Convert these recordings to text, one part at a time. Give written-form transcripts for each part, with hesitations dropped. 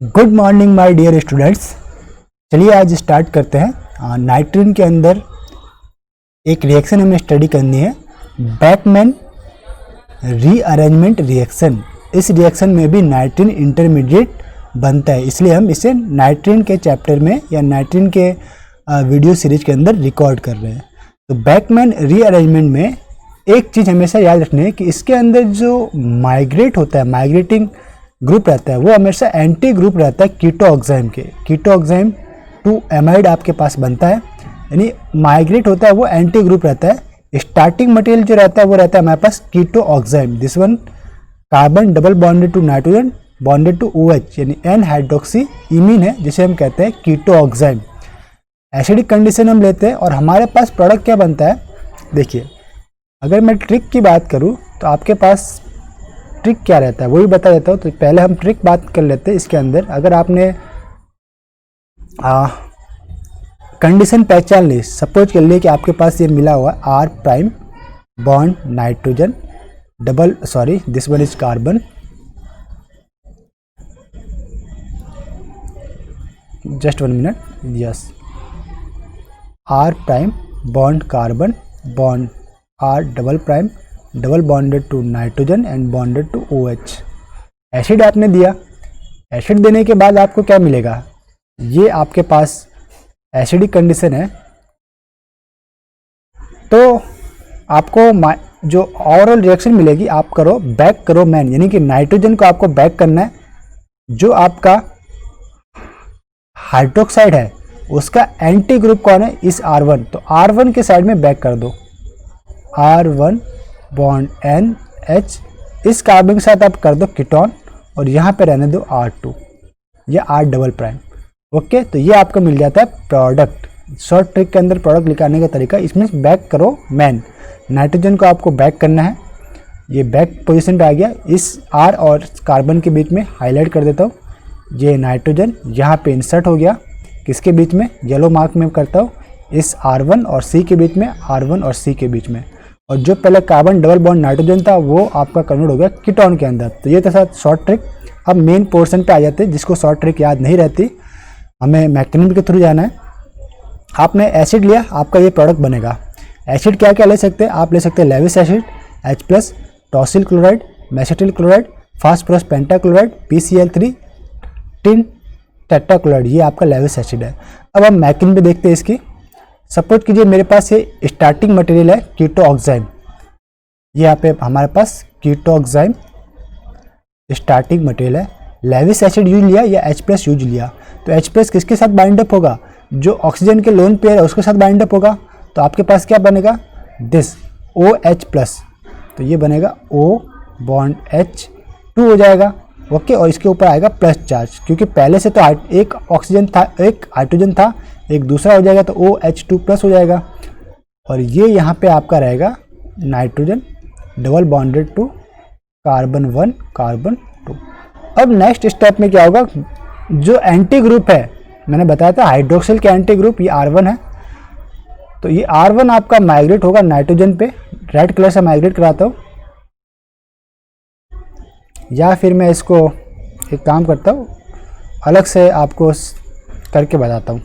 Good morning my dear students. चलिए आज start करते हैं। नाइट्रोजन के अंदर एक रिएक्शन हमें स्टडी करनी है, बैकमैन रीअरेंजमेंट रिएक्शन। इस रिएक्शन में भी नाइट्रोजन इंटरमीडिएट बनता है, इसलिए हम इसे नाइट्रोजन के चैप्टर में या नाइट्रोजन के वीडियो सीरीज के अंदर रिकॉर्ड कर रहे हैं। तो बैकमैन रीअरेंजमेंट में एक चीज़ हमेशा याद रखनी है कि इसके अंदर जो माइग्रेट होता है, माइग्रेटिंग ग्रुप रहता है, वो हमेशा एंटी ग्रुप रहता है कीटोऑक्साइम के। कीटोऑक्साइम 2 एमाइड आपके पास बनता है, यानी माइग्रेट होता है वो एंटी ग्रुप रहता है। स्टार्टिंग मटेरियल जो रहता है वो रहता है हमारे पास ketoxime, this one carbon double bonded to nitrogen bonded to OH, यानी एन हाइड्रोक्सी इमीन है जिसे हम कहते हैं कीटोऑक्साइम। एसिडिक कंडीशन हम लेते हैं और हमारे पास प्रोडक्ट क्या बनता है। देखिए, अगर मैं ट्रिक की बात करूँ तो आपके पास ट्रिक क्या रहता है वो भी बता देता हूँ। तो पहले हम ट्रिक बात कर लेते हैं। इसके अंदर अगर आपने कंडीशन पहचान ली, सपोज कर लिए कि आपके पास ये मिला हुआ R prime bond nitrogen double, sorry this one is carbon, just 1 minute, yes, R prime bond carbon bond R double prime double bonded to nitrogen and bonded to OH। Acid आपने दिया, acid देने के बाद आपको क्या मिलेगा, ये आपके पास एसिडिक कंडीशन है। तो आपको जो ओवरऑल रिएक्शन मिलेगी, आप करो बैक करो मैन, यानी कि नाइट्रोजन को आपको बैक करना है। जो आपका हाइड्रोक्साइड है उसका एंटी ग्रुप कौन है, इस R1, तो R1 के साइड में बैक कर दो। R1 बॉन्ड NH, इस कार्बन के साथ आप कर दो कीटोन और यहाँ पे रहने दो R2 या R डबल प्राइम। ओके, तो ये आपको मिल जाता है प्रोडक्ट। शॉर्ट ट्रिक के अंदर प्रोडक्ट निकालने का तरीका, इसमें बैक करो मैन, नाइट्रोजन को आपको बैक करना है। ये बैक पोजीशन पे आ गया। इस R और कार्बन के बीच में हाईलाइट कर देता हूँ, ये नाइट्रोजन यहाँ पे इंसर्ट हो गया। किसके बीच में, येलो मार्क में करता हूँ, इस R1 और C के बीच में, R1 और C के बीच में। और जो पहले कार्बन डबल बॉन्ड नाइट्रोजन था वो आपका कन्वर्ट हो गया कीटोन के अंदर। तो ये था साथ शॉर्ट ट्रिक। अब मेन पोर्शन पे आ जाते हैं, जिसको शॉर्ट ट्रिक याद नहीं रहती, हमें मैकेनिज्म के थ्रू जाना है। आपने एसिड लिया, आपका ये प्रोडक्ट बनेगा। एसिड क्या क्या ले सकते हैं, आप ले सकते हैं Lewis acid, H+, tosyl chloride, मेसेटिल chloride, phosphorus pentachloride, PCl3, tin tetrachloride, ये आपका लेविस एसिड है। अब हम मैकेनिज्म पे देखते हैं इसकी। सपोज कीजिए मेरे पास ये स्टार्टिंग मटेरियल है कीटोऑक्साइम, ये यहाँ पे हमारे पास कीटोऑक्साइम स्टार्टिंग मटेरियल है। लेविस एसिड यूज लिया या H+ यूज लिया, तो H+ किसके साथ बाइंड अप होगा, जो ऑक्सीजन के लोन पेयर है उसके साथ बाइंड अप होगा। तो आपके पास क्या बनेगा, दिस OH+, तो ये बनेगा O बॉन्ड H2 हो जाएगा। ओके, और इसके ऊपर आएगा प्लस चार्ज, क्योंकि पहले से तो एक ऑक्सीजन था, एक हाइड्रोजन था, एक दूसरा हो जाएगा, तो OH2+ हो जाएगा। और ये यहाँ पे आपका रहेगा nitrogen double bonded to carbon 1 carbon 2। अब नेक्स्ट स्टेप में क्या होगा, जो एंटी ग्रुप है, मैंने बताया था हाइड्रोक्सिल के एंटी ग्रुप ये R1 है, तो ये R1 आपका माइग्रेट होगा नाइट्रोजन पे। रेड कलर से माइग्रेट कराता हूँ, या फिर मैं इसको एक काम करता हूँ, अलग से आपको करके बताता हूँ।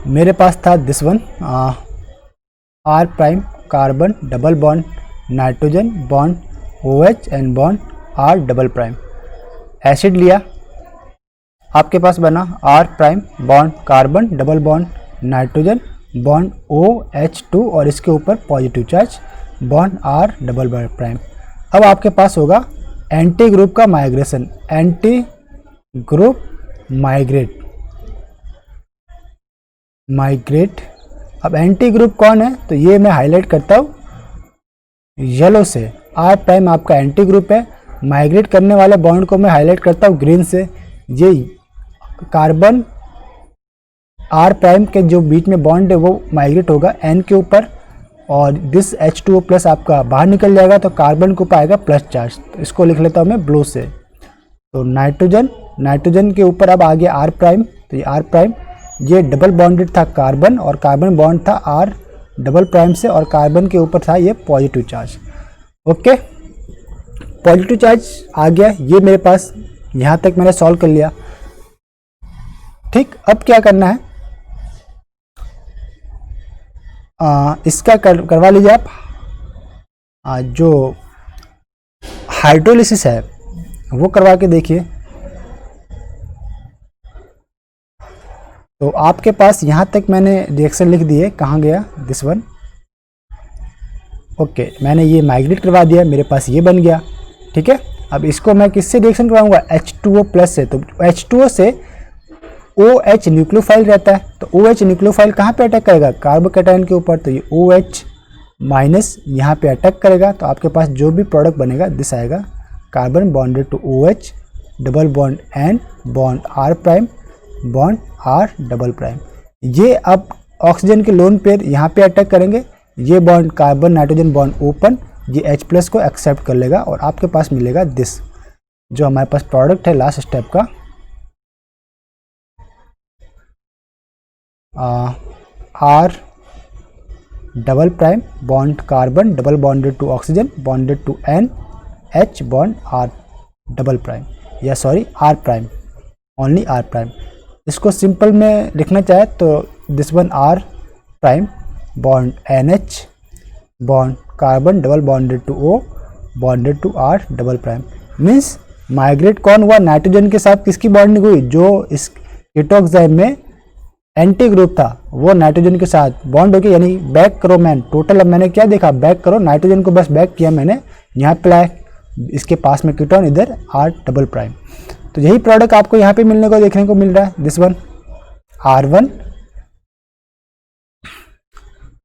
मेरे पास था this one, R prime carbon double bond nitrogen bond OH and bond R double prime. Acid लिया, आपके पास बना R prime bond carbon double bond nitrogen bond OH2 और इसके ऊपर positive charge bond R double prime. अब आपके पास होगा anti group का माइग्रेशन, एंटी ग्रुप माइग्रेट। अब एंटी ग्रुप कौन है, तो ये मैं हाईलाइट करता हूँ येलो से। R प्राइम आपका एंटी ग्रुप है, माइग्रेट करने वाले बॉन्ड को मैं हाईलाइट करता हूँ ग्रीन से। ये कार्बन R प्राइम के जो बीच में बॉन्ड है वो माइग्रेट होगा N के ऊपर, और दिस H2O+ आपका बाहर निकल जाएगा, तो कार्बन के ऊपर आएगा प्लस चार्ज। तो इसको लिख लेता हूँ मैं ब्लू से। तो नाइट्रोजन के ऊपर अब आ गया R प्राइम, तो ये R प्राइम, ये डबल बॉन्डेड था कार्बन, और कार्बन बॉन्ड था R डबल प्राइम से, और कार्बन के ऊपर था ये positive charge. Okay, positive charge आ गया, ये मेरे पास यहाँ तक मैंने सॉल्व कर लिया। ठीक, अब क्या करना है, इसका करवा लीजिए आप। जो हाइड्रोलिसिस है वो करवा के देखिए। तो आपके पास यहाँ तक मैंने रिएक्शन लिख दिए, कहाँ गया दिस वन। ओके, मैंने ये माइग्रेट करवा दिया, मेरे पास ये बन गया। ठीक है, अब इसको मैं किससे रिएक्शन करवाऊंगा, H2O प्लस से। तो H2O से OH न्यूक्लियोफाइल रहता है, तो OH न्यूक्लियोफाइल कहाँ पे अटैक करेगा, कार्बोकैटायन के ऊपर, तो ये OH माइनस यहाँ पे अटैक करेगा। तो आपके पास जो भी प्रोडक्ट बनेगा दिस आएगा, carbon bonded to OH, double bond N, bond R prime, bond R double prime. ये अब ऑक्सीजन के लोन पेयर यहाँ पे अटैक करेंगे, ये bond carbon nitrogen bond open, ये H+ को एक्सेप्ट कर लेगा और आपके पास मिलेगा दिस, जो हमारे पास प्रोडक्ट है लास्ट स्टेप का, R double prime bond carbon double bonded to oxygen bonded to N, H bond R double prime, या sorry R prime, only R prime. इसको सिंपल में लिखना चाहे तो this one R prime bond NH bond carbon double bonded to O bonded to R double prime. Means migrate कौन हुआ, nitrogen के साथ किसकी बॉन्डिंग हुई, जो इस कीटोक्साइम में एंटी ग्रुप था वो नाइट्रोजन के साथ बॉन्ड हो गया, यानी बैक करो मैन। टोटल अब मैंने क्या देखा, बैक करो, नाइट्रोजन को बस बैक किया मैंने, यहाँ पे लाया, इसके पास में कीटोन, इधर R डबल प्राइम। तो यही प्रोडक्ट आपको यहाँ पे मिलने को देखने को मिल रहा है, this one R1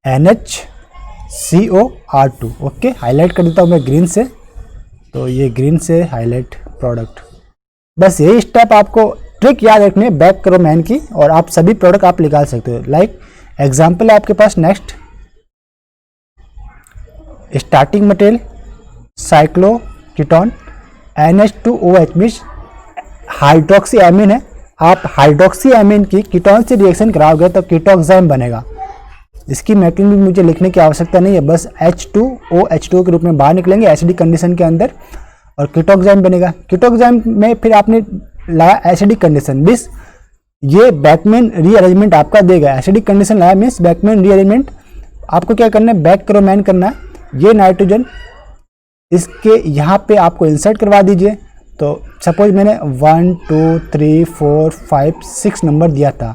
NHCO R2। Okay, highlight कर देता हूँ मैं ग्रीन से, तो ये ग्रीन से हाईलाइट प्रोडक्ट। बस यही स्टेप आपको ट्रिक याद रखनी है बैक करो मैन की, और आप सभी प्रोडक्ट आप निकाल सकते हो। लाइक एग्जांपल है आपके पास next, starting material cycloketone NH2OH means hydroxy amine है। आप हाइड्रोक्सी एमीन की कीटोन से रिएक्शन कराओगे तो कीटोक्साइम बनेगा। इसकी मैकेनिज्म भी मुझे लिखने की आवश्यकता नहीं है, बस H2OH2 के रूप में बाहर निकलेंगे एसिडिक कंडीशन के अंदर और कीटोक्साइम बनेगा। कीटोक्साइम में फिर आपने लाया एसिडिक कंडीशन, मीन्स ये बैकमेन रीअरेंजमेंट आपका देगा। एसिडिक कंडीशन लाया मीन्स बैकमेन रीअरेंजमेंट। आपको क्या करना है, बैक करो मैन करना है। ये नाइट्रोजन इसके यहाँ पे आपको इंसर्ट करवा दीजिए। तो सपोज मैंने 1 2 3 4 5 6 नंबर दिया था,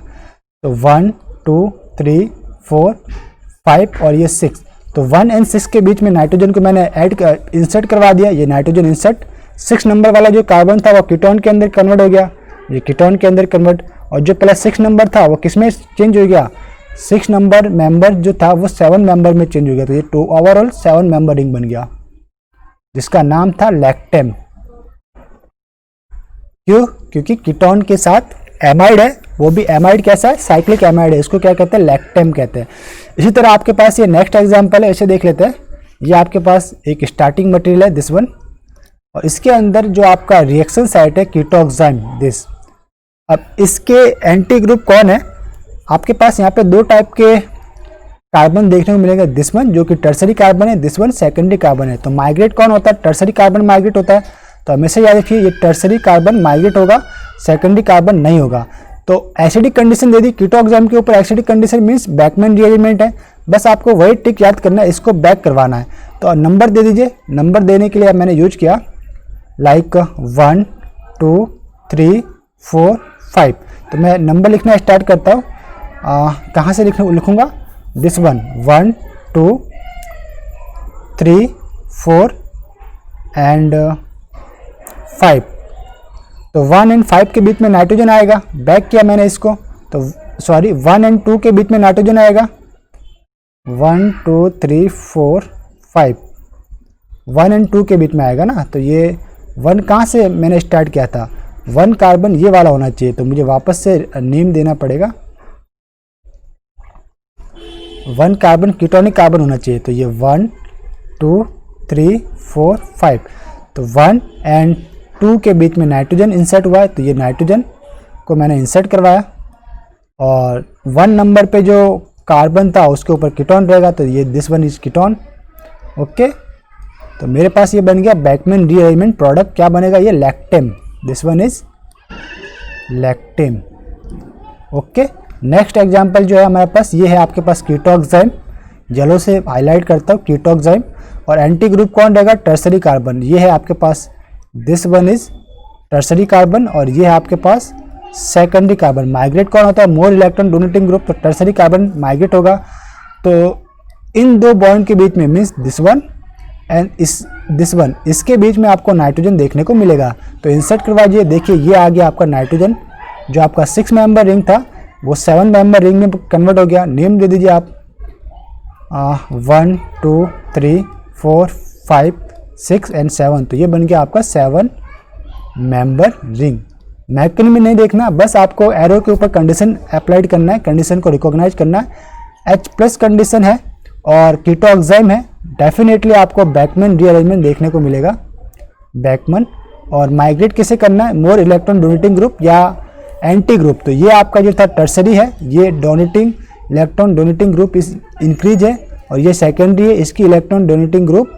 तो 1 2 3 4 5 और ये 6, तो 1 और 6 के बीच में नाइट्रोजन को मैंने इंसर्ट करवा दिया। ये नाइट्रोजन इंसर्ट, 6 नंबर वाला जो कार्बन था वो कीटोन के अंदर कन्वर्ट हो गया, ये कीटोन के अंदर कन्वर्ट, और जो पहला 6 नंबर था वो किस में चेंज हो गया, 6 नंबर मेंबर जो था वो 7 मेंबर में चेंज हो गया। तो ये ओवरऑल 7 मेंबर रिंग बन गया, जिसका नाम था लैक्टेम। क्यों, क्योंकि कीटोन के साथ एमाइड है, वो भी एमाइड कैसा है, साइक्लिक एमाइड है, इसको क्या कहते हैं, लैक्टेम कहते हैं। इसी तरह आपके पास ये नेक्स्ट एग्जांपल है, इसे देख लेते हैं। ये आपके पास एक स्टार्टिंग मटेरियल है दिस वन, और इसके अंदर जो आपका रिएक्शन साइट है कीटोक्साइम दिस। अब इसके एंटी ग्रुप कौन है, आपके पास यहाँ पे 2 टाइप के कार्बन देखने को मिलेगा, दिस वन जो कि टर्सरी कार्बन है, दिस वन सेकेंडरी कार्बन है। तो माइग्रेट कौन होता है, टर्सरी कार्बन माइग्रेट होता है। तो हमेशा याद रखिए ये टर्सरी कार्बन माइग्रेट होगा, सेकेंडरी कार्बन नहीं होगा। तो एसिडिक कंडीशन दे दी कीटोक्साइम के ऊपर, एसिडिक कंडीशन मीन्स बैकमेन रीअरेंजमेंट है। बस आपको वही ट्रिक याद करना है, इसको बैक करवाना है। तो नंबर दे दीजिए, नंबर देने के लिए मैंने यूज किया लाइक 1 2 3 4 5। तो मैं नंबर लिखना स्टार्ट करता हूँ, कहाँ से लिखूँगा, दिस वन 1 2 3 4 एंड 5। तो 1 और 5 के बीच में नाइट्रोजन आएगा, बैक किया मैंने इसको, तो सॉरी 1 और 2 के बीच में नाइट्रोजन आएगा, 1 2 3 4 5, 1 और 2 के बीच में आएगा ना। तो ये 1 कहाँ से मैंने स्टार्ट किया था, 1 कार्बन ये वाला होना चाहिए, तो मुझे वापस से नेम देना पड़ेगा। 1 कार्बन कीटोनिक कार्बन होना चाहिए, तो ये 1 2 3 4 5। तो 1 और 2 के बीच में नाइट्रोजन इंसर्ट हुआ है, तो ये नाइट्रोजन को मैंने इंसर्ट करवाया, और 1 नंबर पे जो कार्बन था उसके ऊपर कीटोन रहेगा, तो ये this one is ketone. Okay, तो मेरे पास ये बन गया बैकमेन रीअरेंजमेंट प्रोडक्ट, क्या बनेगा, ये lactam this one is lactim. Okay, next example जो है हमारे पास ये है आपके पास कीटोक्साइम, येलो से हाईलाइट करता हूँ कीटोक्साइम, और एंटी ग्रुप कौन रहेगा, टर्सरी कार्बन। ये है आपके पास this one is tertiary carbon, और ये है आपके पास सेकेंडरी कार्बन। माइग्रेट कौन होता है, मोर इलेक्ट्रॉन डोनेटिंग ग्रुप, तो टर्सरी कार्बन माइग्रेट होगा। तो इन दो बॉन्ड के बीच में means this one and this one, इसके बीच में आपको नाइट्रोजन देखने को मिलेगा। तो इंसर्ट करवाइए, देखिए ये आ गया आपका नाइट्रोजन, जो आपका 6 मेंबर रिंग था वो 7 मेंबर रिंग में कन्वर्ट हो गया। नेम दे दीजिए आप 1 2 3 4 5 6 एंड 7, तो ये बन गया आपका 7 मेंबर रिंग। मैकेनिज्म में नहीं देखना, बस आपको एरो के ऊपर कंडीशन अप्लाइड करना है, कंडीशन को रिकॉग्नाइज करना है। H+ कंडीशन है और कीटोक्साइम है, डेफिनेटली आपको बैकमैन रीअरेंजमेंट देखने को मिलेगा, बैकमैन। और माइग्रेट किसे करना है, मोर इलेक्ट्रॉन डोनेटिंग ग्रुप या एंटी ग्रुप। तो ये आपका जो था टर्सरी है, ये डोनेटिंग इलेक्ट्रॉन डोनेटिंग ग्रुप इस इंक्रीज है, और ये सेकेंडरी है, इसकी electron donating group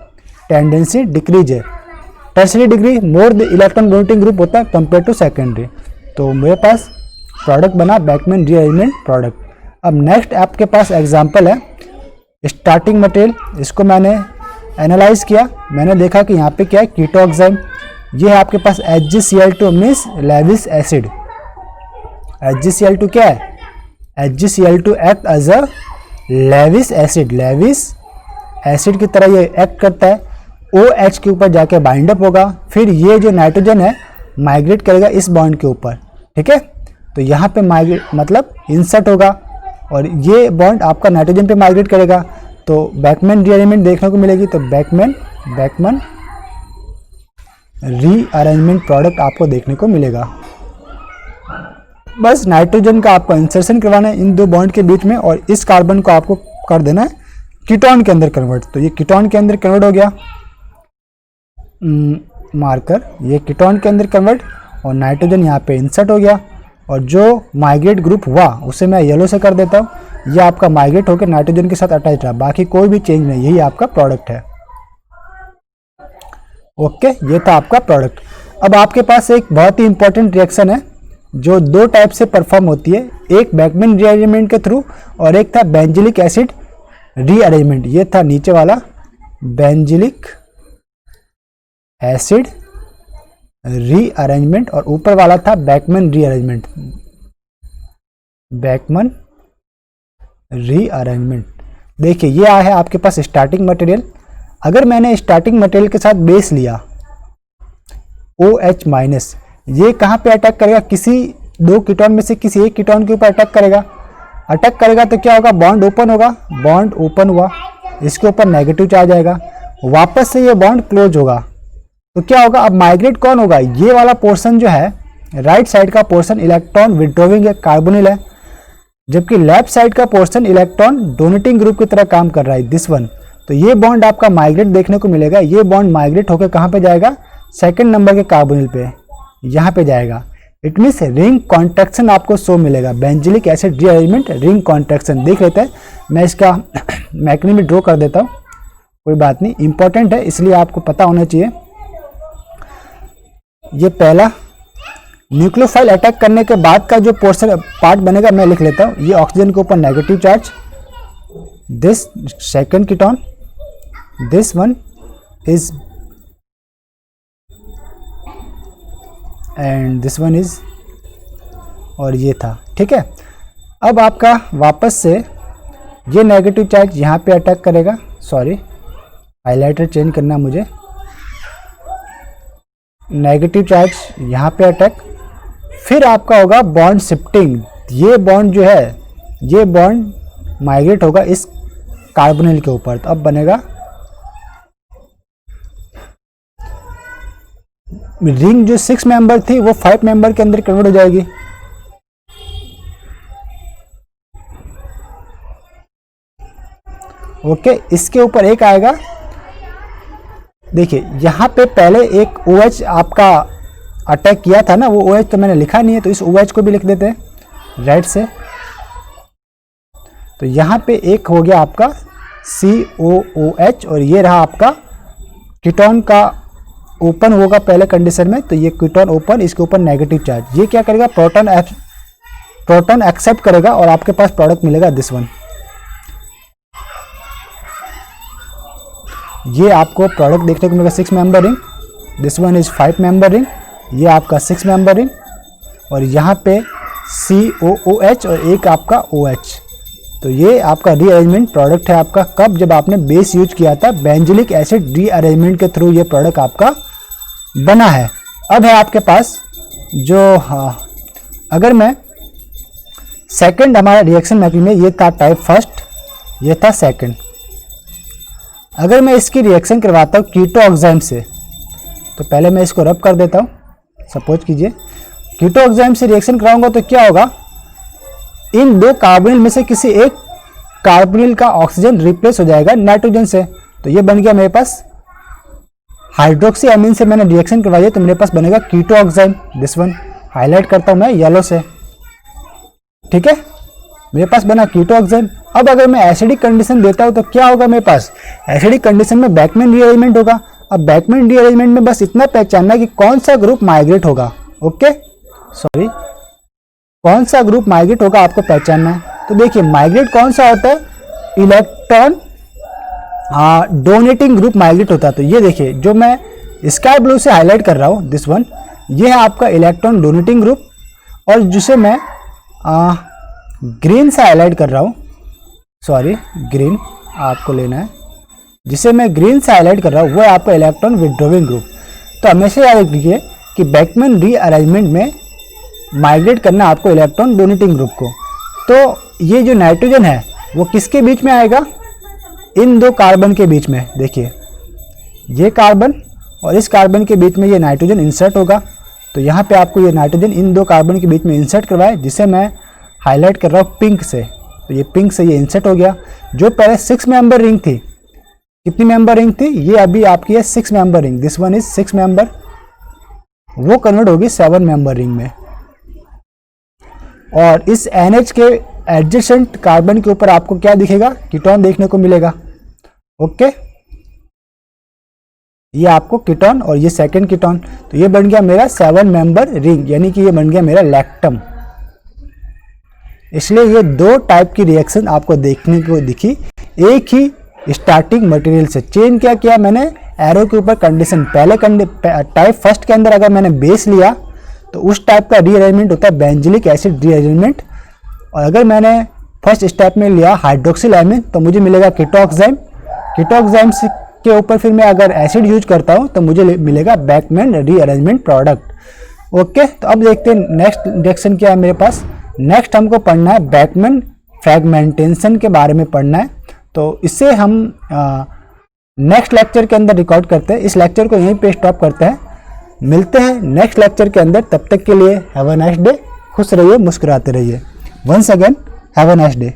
tendency decrease है। Tertiary degree more the electron donating group होता है कंपेयर टू सेकेंडरी। तो मेरे पास प्रोडक्ट बना बैकमैन रीअरेंजमेंट प्रोडक्ट। अब नेक्स्ट आपके पास एग्जांपल है स्टार्टिंग मटेरियल, इसको मैंने एनालाइज किया, मैंने देखा कि यहाँ पे क्या है कीटोक्साइम, ये है आपके पास HgCl2 means Lewis acid. HgCl2 क्या है, HgCl2 act as a Lewis acid, Lewis acid की तरह ये एक्ट करता है, OH के ऊपर जाके बाइंड अप होगा, फिर ये जो नाइट्रोजन है माइग्रेट करेगा इस बॉन्ड के ऊपर, ठीक है। तो यहाँ पे माइग्रेट मतलब इंसर्ट होगा, और ये बॉन्ड आपका नाइट्रोजन पे माइग्रेट करेगा, तो बैकमैन रीअरेंजमेंट देखने को मिलेगी। तो बैकमैन रीअरेंजमेंट प्रोडक्ट आपको देखने को मिलेगा। बस नाइट्रोजन का आपको इंसर्शन करवाना है इन दो बॉन्ड के बीच में, और इस कार्बन को आपको कर देना है कीटोन के अंदर कन्वर्ट। तो ये कीटोन के अंदर कन्वर्ट हो गया, मार्कर ये कीटोन के अंदर कन्वर्ट, और नाइट्रोजन यहाँ पे इंसर्ट हो गया, और जो माइग्रेट ग्रुप हुआ उसे मैं येलो से कर देता हूँ, ये आपका माइग्रेट होकर नाइट्रोजन के साथ अटैच रहा, बाकी कोई भी चेंज नहीं, यही आपका प्रोडक्ट है। ओके, ये था आपका प्रोडक्ट। अब आपके पास एक बहुत ही इंपॉर्टेंट रिएक्शन है जो दो टाइप से परफॉर्म होती है, एक बैकमैन रीअरेंजमेंट के थ्रू और एक था बेंजिलिक एसिड रीअरेंजमेंट। ये था नीचे वाला बेंजिलिक एसिड रीअरेंजमेंट, और ऊपर वाला था बैकमैन रीअरेंजमेंट, बैकमैन रीअरेंजमेंट। देखिए ये आया है आपके पास स्टार्टिंग मटेरियल, अगर मैंने स्टार्टिंग मटेरियल के साथ बेस लिया OH-, ये कहाँ पे अटैक करेगा, किसी दो कीटोन में से किसी एक कीटोन के ऊपर अटैक करेगा। अटैक करेगा तो क्या होगा, बॉन्ड ओपन होगा, बॉन्ड ओपन हुआ, इसके ऊपर नेगेटिव चार्ज आएगा, वापस से ये बॉन्ड क्लोज होगा, तो क्या होगा, अब माइग्रेट कौन होगा, ये वाला पोर्शन जो है राइट साइड का पोर्शन इलेक्ट्रॉन विड्रॉइंग है, कार्बोनिल है, जबकि लेफ्ट साइड का पोर्शन इलेक्ट्रॉन डोनेटिंग ग्रुप की तरह काम कर रहा है, दिस वन। तो ये बॉन्ड आपका माइग्रेट देखने को मिलेगा, ये बॉन्ड माइग्रेट होकर कहाँ पे जाएगा, सेकंड नंबर के कार्बोनिल पे, यहाँ पे जाएगा। इट मीन्स रिंग कॉन्ट्रैक्शन आपको शो मिलेगा, benzylic acid rearrangement ring contraction. देख लेते हैं, मैं इसका मैकेनिज्म ड्रॉ कर देता हूँ, कोई बात नहीं, इंपॉर्टेंट है इसलिए आपको पता होना चाहिए। ये पहला न्यूक्लियोफाइल अटैक करने के बाद का जो पोर्शन पार्ट बनेगा मैं लिख लेता हूँ, ये ऑक्सीजन के ऊपर negative charge, this second ketone, this one is and this one is, और ये था, ठीक है। अब आपका वापस से ये नेगेटिव चार्ज यहाँ पे अटैक करेगा, सॉरी हाइलाइटर चेंज करना मुझे, नेगेटिव चार्ज यहाँ पे अटैक, फिर आपका होगा बॉन्ड शिफ्टिंग, ये बॉन्ड जो है ये बॉन्ड माइग्रेट होगा इस कार्बोनिल के ऊपर, तो अब बनेगा रिंग जो 6 मेंबर थी वो 5 मेंबर के अंदर कन्वर्ट हो जाएगी। ओके, इसके ऊपर एक आएगा, देखिए यहाँ पे पहले एक OH आपका अटैक किया था ना, वो OH तो मैंने लिखा नहीं है, तो इस OH को भी लिख देते हैं राइट से। तो यहाँ पे एक हो गया आपका COOH, और ये रहा आपका कीटोन का ओपन होगा पहले कंडीशन में, तो ये कीटोन ओपन, इसके ऊपर नेगेटिव चार्ज, ये क्या करेगा, प्रोटॉन एक्सेप्ट करेगा और आपके पास प्रोडक्ट मिलेगा दिस वन। ये आपको प्रोडक्ट देखने को मिलेगा 6 member ring, this one is 5 member ring, ये आपका 6 मेंबर रिंग, और यहाँ पे COOH और एक आपका OH। तो ये आपका रीअरेंजमेंट प्रोडक्ट है आपका, कब, जब आपने बेस यूज किया था, बेंजोइक एसिड रीअरेंजमेंट के थ्रू ये प्रोडक्ट आपका बना है। अब है आपके पास जो अगर मैं सेकंड, हमारा रिएक्शन मैपिंग में ये था टाइप फर्स्ट, ये था सेकंड। अगर मैं इसकी रिएक्शन करवाता हूँ कीटोऑक्साइम से, तो पहले मैं इसको रब कर देता हूँ, सपोज कीजिए कीटोऑक्साइम से रिएक्शन कराऊंगा तो क्या होगा, इन 2 कार्बोनिल में से किसी एक कार्बोनिल का ऑक्सीजन रिप्लेस हो जाएगा नाइट्रोजन से। तो ये बन गया मेरे पास हाइड्रोक्सी अमीन से मैंने रिएक्शन करवाई है, तो मेरे पास बनेगा कीटोऑक्साइम, दिस वन हाईलाइट करता हूं मैं येलो से, ठीक है, मेरे पास बना कीटोऑक्साइम। अब अगर मैं एसिडिक कंडीशन देता हूं तो क्या होगा, मेरे पास एसिडिक कंडीशन में बैकमैन रीअरेंजमेंट होगा। अब बैकमैन रीअरेंजमेंट में बस इतना पहचानना है कि कौन सा ग्रुप माइग्रेट होगा, ओके, सॉरी, कौन सा ग्रुप माइग्रेट होगा आपको पहचानना है। तो देखिए माइग्रेट कौन सा होता है, इलेक्ट्रॉन डोनेटिंग ग्रुप माइग्रेट होता है। तो ये देखिए जो मैं स्काई ब्लू से हाईलाइट कर रहा हूँ, दिस वन, ये है आपका इलेक्ट्रॉन डोनेटिंग ग्रुप, और जिसे मैं ग्रीन से हाईलाइट कर रहा हूँ, सॉरी ग्रीन आपको लेना है, जिसे मैं ग्रीन से हाईलाइट कर रहा हूँ वो है आपका इलेक्ट्रॉन विड्रॉइंग ग्रुप। तो हमेशा याद रखिए कि बैकमैन रीअरेंजमेंट में माइग्रेट करना आपको इलेक्ट्रॉन डोनेटिंग ग्रुप को। तो ये जो नाइट्रोजन है वो किसके बीच में आएगा, इन 2 कार्बन के बीच में। देखिए ये कार्बन और इस कार्बन के बीच में ये नाइट्रोजन इंसर्ट होगा। तो यहाँ पे आपको ये नाइट्रोजन इन 2 कार्बन के बीच में इंसर्ट करवाए, जिसे मैं हाईलाइट कर रहा हूँ पिंक से। तो ये पिंक से ये इंसर्ट हो गया। जो पहले 6 मेंबर रिंग थी, कितनी मेंबर रिंग थी, ये अभी आपकी है 6 member ring, this one is 6 member, वो कन्वर्ट होगी 7 मेंबर रिंग में। और इस NH के एडजेसेंट कार्बन के ऊपर आपको क्या दिखेगा, कीटोन देखने को मिलेगा, ओके, ये आपको कीटोन और ये सेकंड कीटोन। तो ये बन गया मेरा 7 मेंबर रिंग, यानी कि ये बन गया मेरा लैक्टम। इसलिए ये 2 टाइप की रिएक्शन आपको देखने को दिखी एक ही स्टार्टिंग मटेरियल से। चेन क्या किया मैंने, एरो के ऊपर कंडीशन, पहले टाइप फर्स्ट के अंदर अगर मैंने बेस लिया तो उस टाइप का रीअरेंजमेंट होता है बेंजोइक एसिड रीअरेंजमेंट, और अगर मैंने फर्स्ट स्टेप में लिया हाइड्रोक्सिल एमिन तो मुझे मिलेगा कीटोऑक्साइम। कीटोऑक्साइम के ऊपर फिर मैं अगर एसिड यूज करता हूँ तो मुझे मिलेगा बैकमैन रीअरेंजमेंट प्रोडक्ट, ओके। तो अब देखते हैं नेक्स्ट रिएक्शन क्या है मेरे पास। नेक्स्ट हमको पढ़ना है बैकमैन फ्रैगमेंटेशन के बारे में पढ़ना है। तो इससे हम नेक्स्ट लेक्चर के अंदर रिकॉर्ड करते हैं। इस लेक्चर को यहीं पे स्टॉप करते हैं, मिलते हैं नेक्स्ट लेक्चर के अंदर। तब तक के लिए हैव अ नाइस डे, खुश रहिए, मुस्कुराते रहिए। Once again have a nice day.